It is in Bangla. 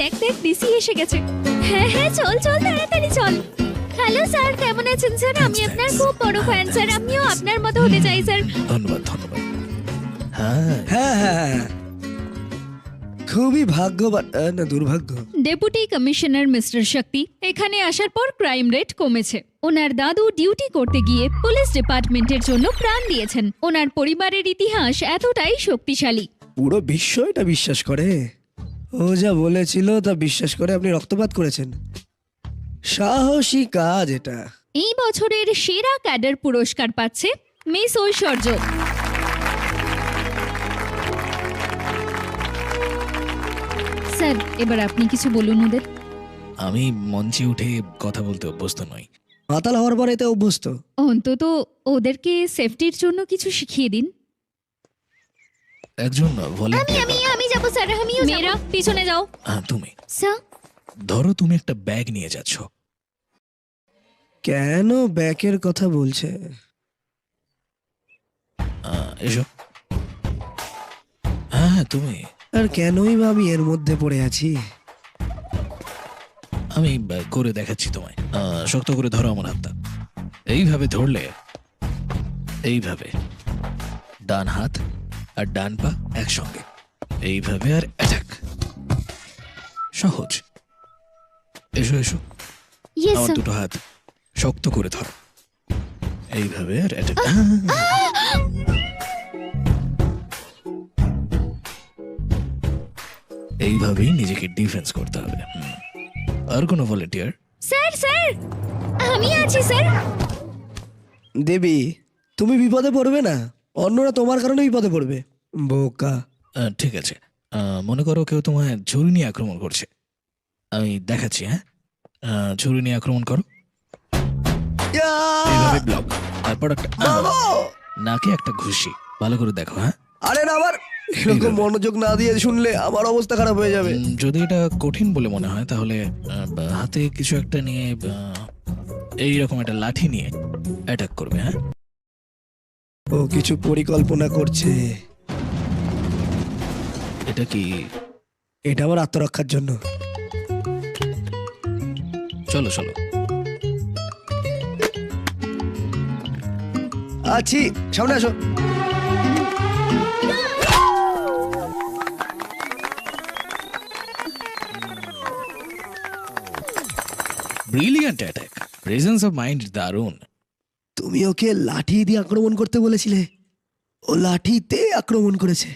দেখ দেখ ডিসি এসে গেছে। হ্যাঁ হ্যাঁ চল চল তাড়াতাড়ি চল। হ্যালো স্যার, কেমন আছেন স্যার? আমি আপনার খুব বড় ফ্যান স্যার, আমিও আপনার মতো হতে চাই স্যার। ধন্যবাদ ধন্যবাদ। হ্যাঁ হ্যাঁ হ্যাঁ, খুবই ভাগ্যবান না দুর্ভাগ্য। ডেপুটি কমিশনার মিস্টার শক্তি এখানে আসার পর ক্রাইম রেট কমেছে। ওনার দাদু ডিউটি করতে গিয়ে পুলিশ ডিপার্টমেন্টের জন্য প্রাণ দিয়েছেন। ওনার পরিবারের ইতিহাস এতটাই শক্তিশালী। পুরো বিশ্ব এটা বিশ্বাস করে। ও যা বলেছিল তা বিশ্বাস করে আপনি রক্তপাত করেছেন। সাহসী কাজ এটা। এই বছরের সেরা ক্যাডার পুরস্কার পাচ্ছে মিস ঐশ্বর্য। স্যার এবার আপনি কিছু বলুন ওদের। আমি মঞ্চে উঠে কথা বলতে অভ্যস্ত নই। মাতাল হওয়ার পর এতে অভ্যস্ত। অন্তত ওদেরকে সেফটির জন্য কিছু শিখিয়ে দিন। একজন আমি যাব স্যার, আমিও যাব। মেয়েরা পিছনে যাও। তুমি স্যার ধরো তুমি একটা ব্যাগ নিয়ে যাচ্ছ। কেন ব্যাকের কথা বলছে? এসো। হ্যাঁ তুমি। আর কেনই বা আমি এর মধ্যে পড়ে আছি? আমি করে দেখাচ্ছি তোমায়। শক্ত করে ধরো আমার হাতটা। এইভাবে ধরলে এইভাবে ডান হাত আর ডান পা একসঙ্গে এইভাবে আর অ্যাটাক। সহজ। এসো এসো। ইয়েস আমার স্যার। দুটো হাত শক্ত করে ধরো এইভাবে আর অ্যাটাক। এইভাবেই নিজেকে ডিফেন্স করতে হবে। আর কোনো ভলেন্টিয়ার? স্যার স্যার আমি আছি স্যার। দেবী, তুমি বিপদে পড়বে না, অন্যরা তোমার কারণে বিপদে পড়বে। বোকা। ঠিক আছে, মনে করো কেউ তোমায় ছুরি নিয়ে আক্রমণ করছে। আমি দেখাচ্ছি। হ্যাঁ, ছুরি নিয়ে আক্রমণ করো। এইভাবে ব্লক। তারপর একটা নাকে একটা ঘুষি। ভালো করে দেখো। হ্যাঁ, আরে না, আবার এরকম মনোযোগ না দিয়ে শুনলে আমার অবস্থা খারাপ হয়ে যাবে। যদি এটা কঠিন বলে মনে হয় তাহলে হাতে কিছু একটা নিয়ে এইরকম একটা লাঠি নিয়ে অ্যাটাক করবে। হ্যাঁ, ও কিছু পরিকল্পনা করছে। এটা কি? এটা আমার আত্মরক্ষার জন্য। চলো চলো। আছি, সামনে আসো। Brilliant attack. Presence of mind দারুণ। তুমি ওকে লাঠি দিয়ে আক্রমণ করতে বলেছিলে, ও লাঠিতে আক্রমণ করেছে।